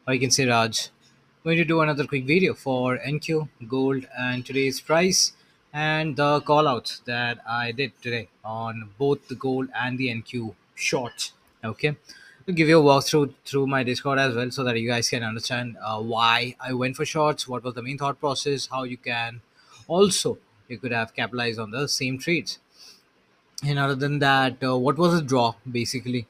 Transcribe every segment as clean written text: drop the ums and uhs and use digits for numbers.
or you can say Raj. Going to do another quick video for NQ, gold, and today's price, and the call outs that I did today on both the gold and the NQ shorts. Okay, to give you a walkthrough through my Discord as well, so that you guys can understand why I went for shorts, what was the main thought process, how you can also you could have capitalized on the same trades. And other than that, what was the draw basically?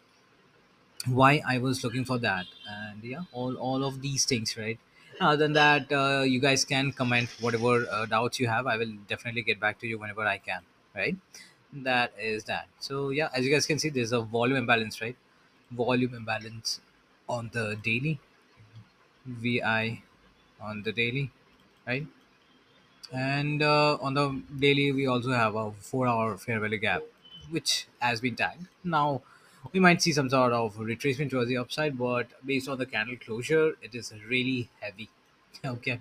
Why I was looking for that, and yeah, all of these things, right? Other than that, you guys can comment whatever doubts you have. I will definitely get back to you whenever I can, right? That is that. So yeah, as you guys can see, there's a volume imbalance, right? Volume imbalance on the daily, VI on the daily, right? And on the daily, we also have a 4 hour fair value gap, which has been tagged. Now, we might see some sort of retracement towards the upside, but based on the candle closure, it is really heavy. Okay.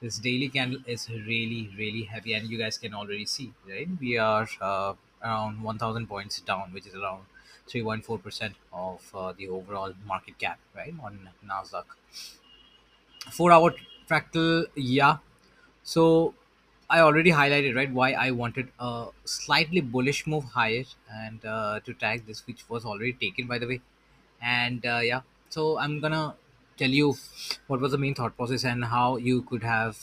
This daily candle is really, really heavy, and you guys can already see, right? We are around 1000 points down, which is around 3.4% of the overall market cap, right? On NASDAQ. 4 hour fractal, yeah. So I already highlighted, right, why I wanted a slightly bullish move higher, and to tag this, which was already taken by the way. And yeah, so I'm gonna tell you what was the main thought process and how you could have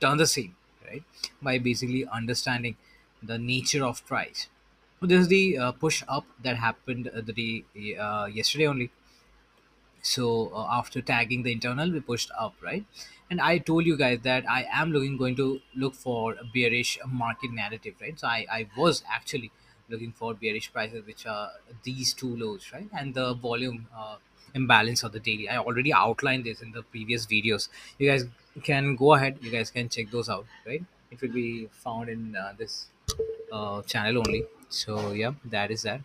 done the same, right, by basically understanding the nature of price. So this is the push up that happened the day yesterday only. So after tagging the internal, we pushed up, right? And I told you guys that I am looking going to look for a bearish market narrative, right? So I was actually looking for bearish prices, which are these two lows, right? And the volume imbalance of the daily. I already outlined this in the previous videos. You guys can go ahead, you guys can check those out, right? It will be found in this channel only. So yeah, that is that.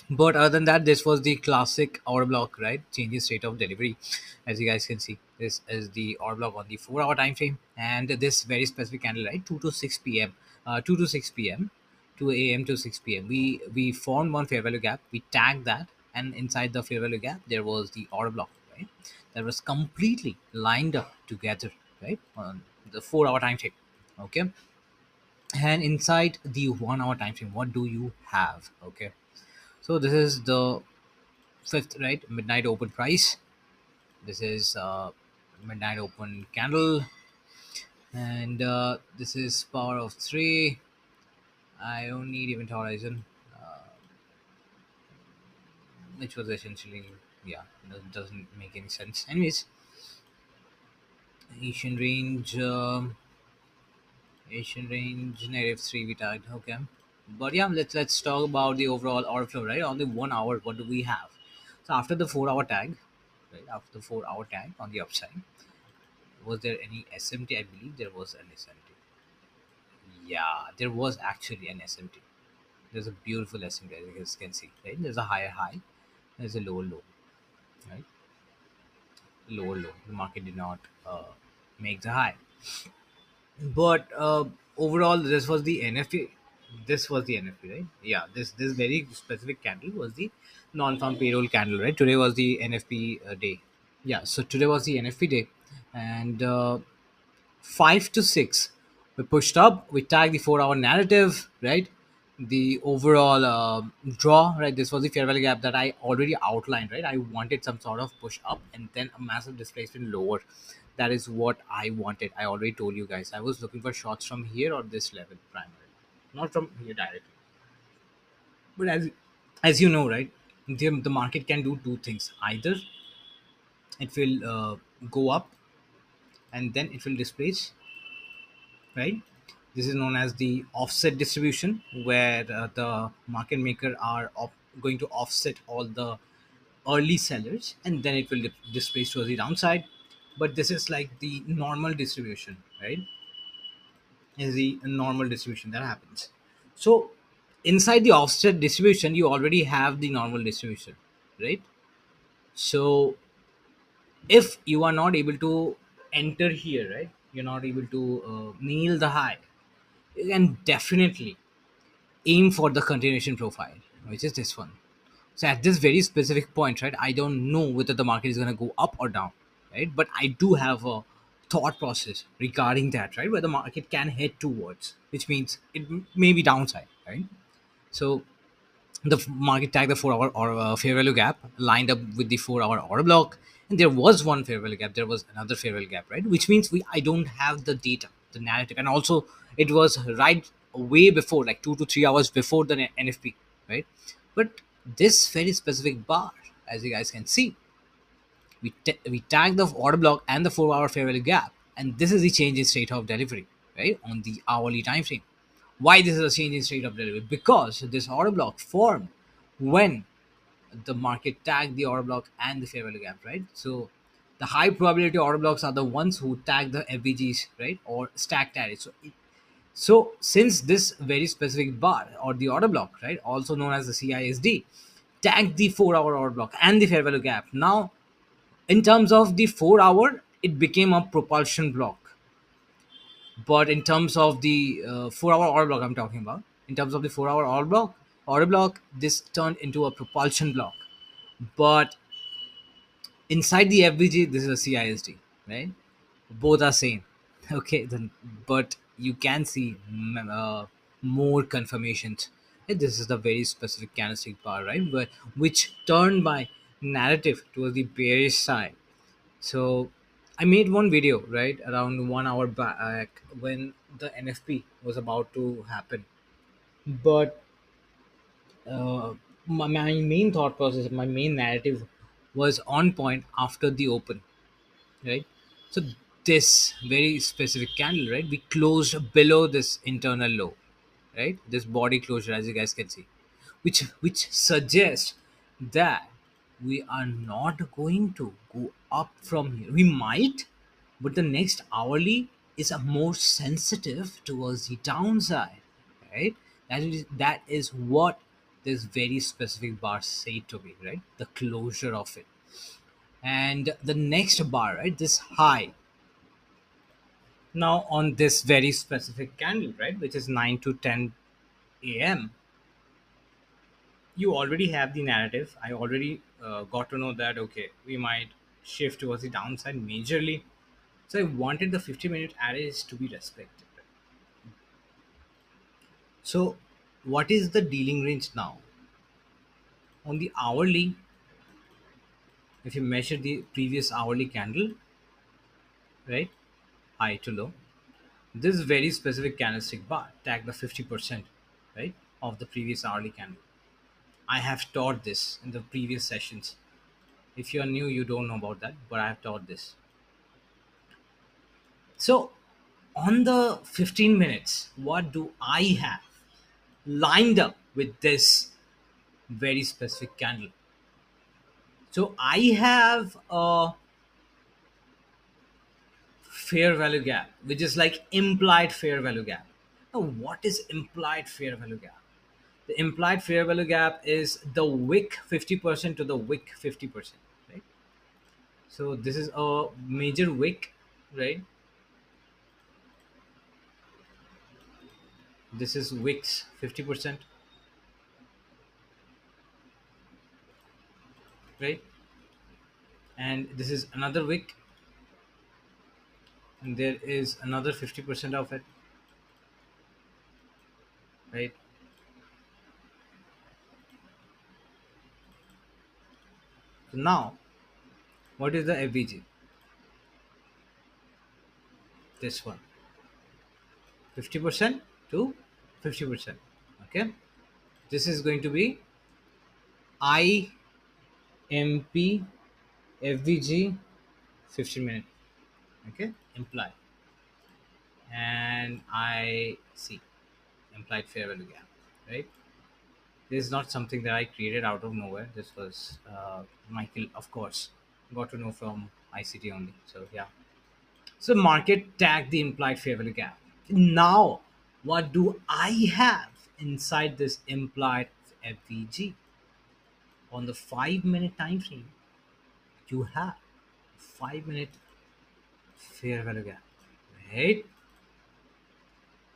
But other than that, this was the classic hour block, right? Changing state of delivery. As you guys can see, this is the hour block on the 4 hour time frame, and this very specific candle, right? 2 to 6 p.m. 2 to 6 p.m. 2 a.m. to 6 p.m. We formed one fair value gap. We tagged that, and inside the fair value gap, there was the hour block, right? That was completely lined up together, right? On the 4 hour time frame. Okay. And inside the 1 hour time frame, what do you have? Okay. So this is the fifth, right? Midnight open price. This is midnight open candle, and this is power of three. I don't need event horizon, which was essentially, yeah, doesn't make any sense. Anyways, Asian range, Asian range negative three we tagged. Okay, but yeah, let's talk about the overall order flow, right? On the 1 hour, what do we have? So after the 4 hour tag, right? After the 4 hour tag on the upside, was there any SMT? I believe there was an SMT. Yeah, there was actually an SMT. There's a beautiful SMT, as you guys can see, right? There's a higher high, there's a lower low, right? Lower low. The market did not make the high, but overall, this was the NFP. This was the NFP, right? Yeah, this very specific candle was the non-farm payroll candle, right? Today was the NFP day. Yeah, so today was the NFP day, and 5 to 6 we pushed up, we tagged the 4 hour narrative, right? The overall draw, right? This was the fair value gap that I already outlined, right? I wanted some sort of push up and then a massive displacement lower. That is what I wanted. I already told you guys I was looking for shots from here or this level primarily, not from here directly. But as you know, right, the market can do two things. Either it will go up and then it will displace, right? This is known as the offset distribution, where the market maker are going to offset all the early sellers, and then it will displace to the downside. But this is like the normal distribution, right? Is the normal distribution that happens. So inside the offset distribution, you already have the normal distribution, right? So if you are not able to enter here, right, you're not able to nail the high, you can definitely aim for the continuation profile, which is this one. So at this very specific point, right, I don't know whether the market is going to go up or down, right? But I do have a thought process regarding that, right, where the market can head towards, which means may be downside, right? So the market tagged the 4 hour or fair value gap lined up with the 4 hour order block, and there was one fair value gap, there was another fair value gap, right? Which means I don't have the data, the narrative, and also it was right way before, like 2 to 3 hours before the NFP, right? But this very specific bar, as you guys can see, we tag the order block and the 4 hour fair value gap, and this is the change in state of delivery, right, on the hourly time frame. Why this is a change in state of delivery? Because this order block formed when the market tagged the order block and the fair value gap, right? So the high probability order blocks are the ones who tag the FVGs, right, or stack tariffs. So since this very specific bar or the order block, right, also known as the CISD, tagged the 4 hour order block and the fair value gap. Now, in terms of the 4 hour, it became a propulsion block. But in terms of the 4 hour order block, I'm talking about, in terms of the 4 hour order block, this turned into a propulsion block. But inside the FBG, this is a CISD, right? Both are same. Okay, then, but you can see more confirmations. This is the very specific candlestick bar, right? But which turned my narrative towards the bearish side. So I made one video, right, around 1 hour back when the NFP was about to happen. But my main thought process, my main narrative was on point after the open, right? So this very specific candle, right, we closed below this internal low, right? This body closure, as you guys can see, which suggests that we are not going to go up from here. We might, but the next hourly is a more sensitive towards the downside, right? That is what this very specific bar said to me, right? The closure of it, and the next bar, right, this high. Now on this very specific candle, right, which is 9 to 10 a.m., you already have the narrative. I already got to know that, okay, we might shift towards the downside majorly. So I wanted the 50-minute arrays to be respected. So what is the dealing range now? On the hourly, if you measure the previous hourly candle, right, high to low, this very specific candlestick bar tag the 50%, right, of the previous hourly candle. I have taught this in the previous sessions. If you're new, you don't know about that, but I have taught this. So on the 15 minutes, what do I have lined up with this very specific candle? So I have a fair value gap, which is like implied fair value gap. Now, what is implied fair value gap? The implied fair value gap is the wick 50% to the wick 50%, right? So this is a major wick, right? This is wicks 50%, right? And this is another wick, and there is another 50% of it, right? So now, what is the FVG? This one, 50% to 50%. Okay, this is going to be IMP FVG 15 minute. Okay, imply, and I see implied fair value gap, right? This is not something that I created out of nowhere. This was Michael, of course, got to know from ICT only. So yeah. So market tagged the implied fair value gap. Now, what do I have inside this implied FVG? On the 5 minute time frame, you have 5 minute fair value gap, right?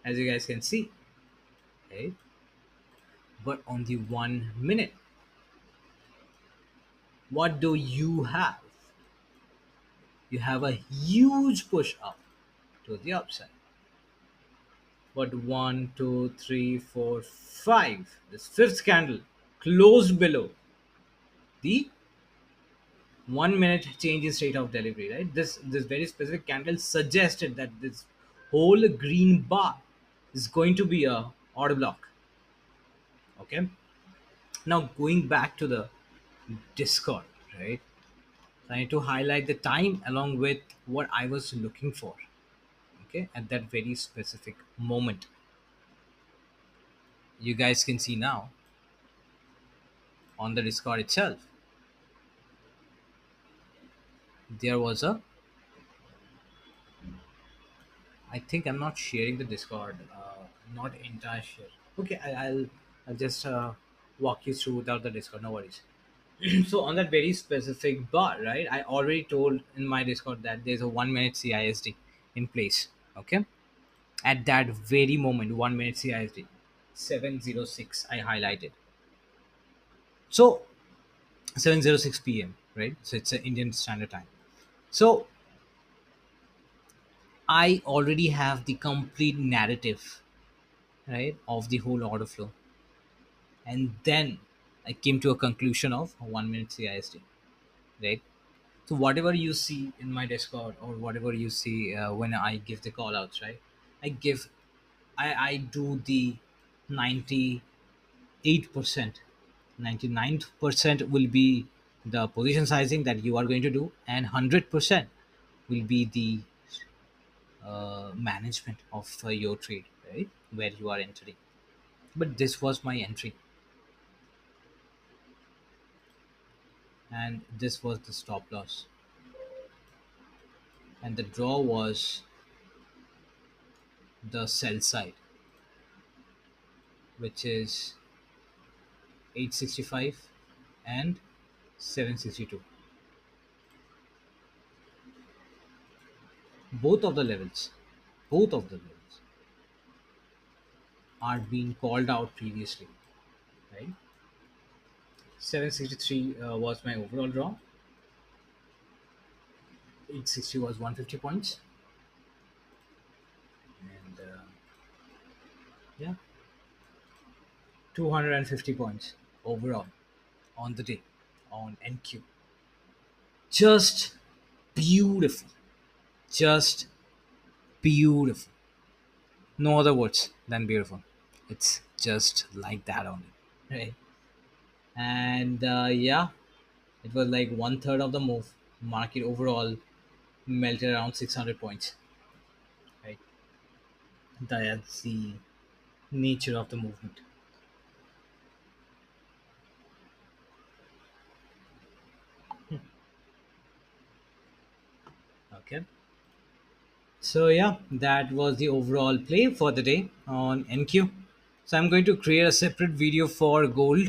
As you guys can see, right? But on the 1 minute, What do you have? You have a huge push up to the upside. But one, two, three, four, five. This fifth candle closed below the 1 minute change in state of delivery. Right. This very specific candle suggested that this whole green bar is going to be a order block. Okay. Now going back to the Discord, right? So I need to highlight the time along with what I was looking for. Okay, at that very specific moment. You guys can see now on the Discord itself. There was a, I think I'm not sharing the Discord, not entire share. Okay, I'll just walk you through without the Discord. No worries. So on that very specific bar, right? I already told in my Discord that there's a 1 minute CISD in place. Okay, at that very moment, 1 minute CISD, 7:06. I highlighted. So 7:06 p.m. Right? So it's an Indian Standard Time. So I already have the complete narrative, right, of the whole order flow, and then I came to a conclusion of 1 minute CISD, right? So whatever you see in my Discord or whatever you see when I give the call outs, right? I give, I do the 98%, 99% will be the position sizing that you are going to do, and 100% will be the management of your trade, right? Where you are entering. But this was my entry, and this was the stop loss, and the draw was the sell side, which is 865 and 762. Both of the levels, both of the levels are being called out previously, right? 763 was my overall draw. 860 was 150 points, and yeah, 250 points overall on the day on NQ. Just beautiful, just beautiful. No other words than beautiful. It's just like that only, right? And yeah, it was like one third of the move. Market overall melted around 600 points, right? That's the nature of the movement. Okay. So yeah, that was the overall play for the day on NQ. So I'm going to create a separate video for gold,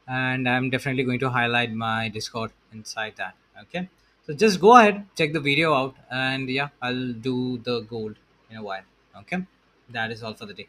and I'm definitely going to highlight my Discord inside that. Okay. So just go ahead, check the video out, and yeah, I'll do the gold in a while. Okay. That is all for the day.